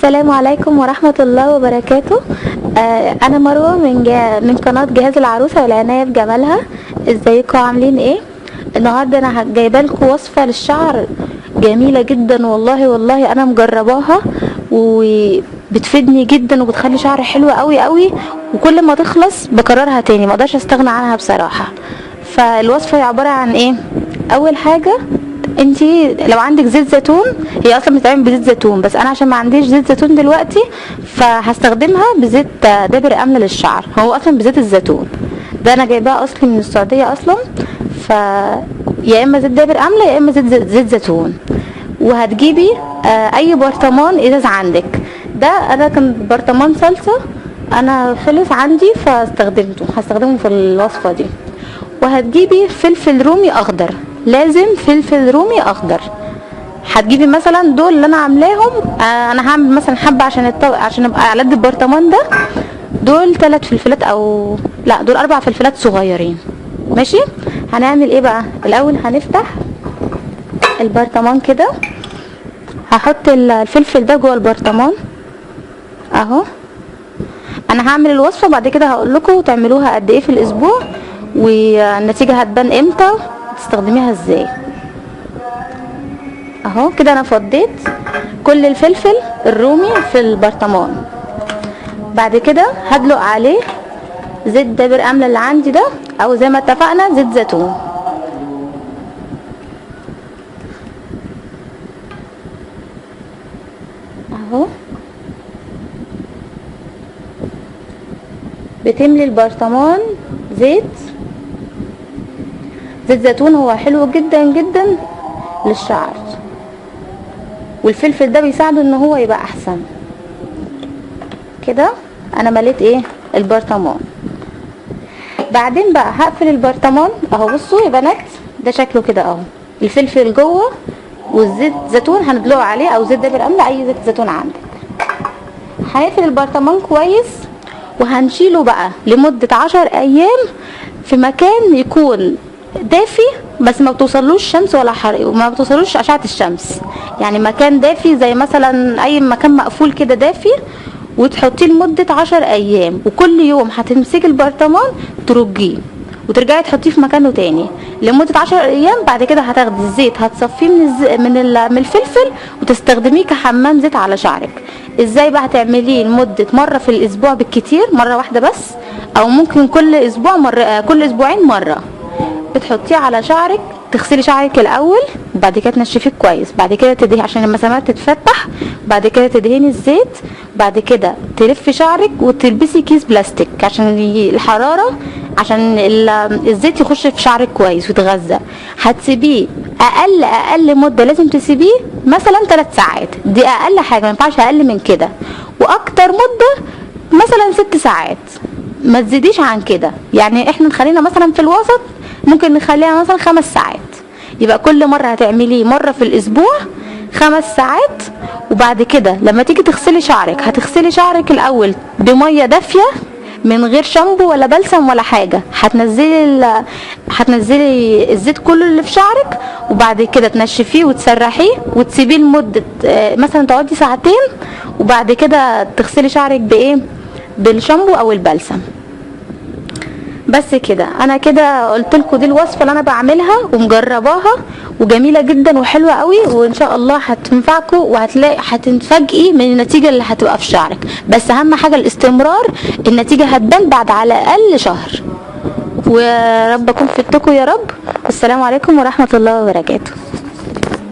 السلام عليكم ورحمة الله وبركاته. أنا مروة من قناة جهاز العروسة والعناية بجمالها. ازيكم عاملين ايه؟ النهاردة أنا جايبة لكم وصفة للشعر جميلة جدا، والله أنا مجرباها وبتفيدني جدا وبتخلي شعري حلو قوي قوي، وكل ما تخلص بكررها تاني، مقدرش استغنى عنها بصراحة. فالوصفة عبارة عن ايه؟ أول حاجة، انتي لو عندك زيت زيتون، هي اصلا بتتعمل بزيت زيتون، بس انا عشان ما عنديش زيت زيتون دلوقتي فهستخدمها بزيت دابر املة للشعر. هو اصلا بزيت الزيتون ده انا جايباه اصلي من السعوديه اصلا، ف يا اما زيت دابر املة يا اما زيت زيتون. وهتجيبي اي برطمان ازاز عندك. ده انا كان برطمان صلصه، انا خلص عندي هستخدمه في الوصفه دي. وهتجيبي فلفل رومي اخضر، لازم فلفل رومي اخضر. هتجيبي مثلا دول اللي انا عاملاهم، انا هعمل مثلا حبه عشان ابقى على قد البرطمان ده. دول 3 فلفلات او لا، دول 4 فلفلات صغيرين. ماشي. هنعمل ايه بقى؟ الاول هنفتح البرطمان كده، هحط الفلفل ده جوه البرطمان اهو. انا هعمل الوصفه بعد كده هقول لكم تعملوها قد ايه في الاسبوع، والنتيجه هتبان امتى، تستخدميها ازاي. اهو كده انا فضيت كل الفلفل الرومي في البرطمان. بعد كده هدلق عليه زيت دابر املة اللي عندي ده، او زي ما اتفقنا زيت زيتون. اهو بتملي البرطمان زيت زيتون. هو حلو جدا جدا للشعر، والفلفل ده بيساعده ان هو يبقى احسن. كده انا مليت ايه البرطمان. بعدين بقى هقفل البرطمان اهو. بصوا يا بنات، ده شكله كده اهو، الفلفل جوه والزيت زيتون هندلقه عليه، او زيت دابر املة، اي زيت زيتون عندك. هنقفل البرطمان كويس وهنشيله بقى لمدة 10 ايام في مكان يكون دافي، بس ما بتوصلوش شمس ولا حرق، وما بتوصلوش اشعة الشمس. يعني مكان دافي زي مثلا اي مكان مقفول كده دافي، وتحطيه لمدة 10 ايام. وكل يوم هتمسكي البرطمان ترجيه وترجعي تحطيه في مكانه تاني لمدة 10 ايام. بعد كده هتاخدي الزيت هتصفيه من الفلفل وتستخدميه كحمام زيت على شعرك. ازاي بقى؟ هتعمليه لمدة مرة في الاسبوع بالكتير، مرة واحدة بس، او ممكن كل اسبوع مرة، كل اسبوعين مرة. بتحطيه على شعرك، تغسلي شعرك الاول، بعد كده تنشفيه كويس، بعد كده تدهني عشان المسامات تتفتح، بعد كده تدهني الزيت، بعد كده تلفي شعرك وتلبسي كيس بلاستيك عشان الحراره، عشان الزيت يخش في شعرك كويس ويتغذى. هتسيبيه اقل مده لازم تسيبيه مثلا 3 ساعات، دي اقل حاجه، ما ينفعش اقل من كده. واكتر مده مثلا 6 ساعات، ما تزيديش عن كده. يعني احنا نخلينا مثلا في الوسط، ممكن نخليها مثلا 5 ساعات. يبقى كل مرة هتعمليه مرة في الاسبوع 5 ساعات. وبعد كده لما تيجي تغسلي شعرك، هتغسلي شعرك الاول بمية دافية من غير شامبو ولا بلسم ولا حاجة. هتنزلي الزيت كله اللي في شعرك، وبعد كده تنشفيه وتسرحيه وتسيبيه لمدة مثلا تقعدي 2 ساعات، وبعد كده تغسلي شعرك بايه؟ بالشامبو او البلسم. بس كده. انا كده قلت لكم دي الوصفه اللي انا بعملها ومجرباها، وجميله جدا وحلوه قوي، وان شاء الله هتنفعكم هتتفاجئي من النتيجه اللي هتبقى في شعرك. بس اهم حاجه الاستمرار، النتيجه هتبان بعد على الاقل شهر. ورب اكون فدتكم يا رب. والسلام عليكم ورحمه الله وبركاته.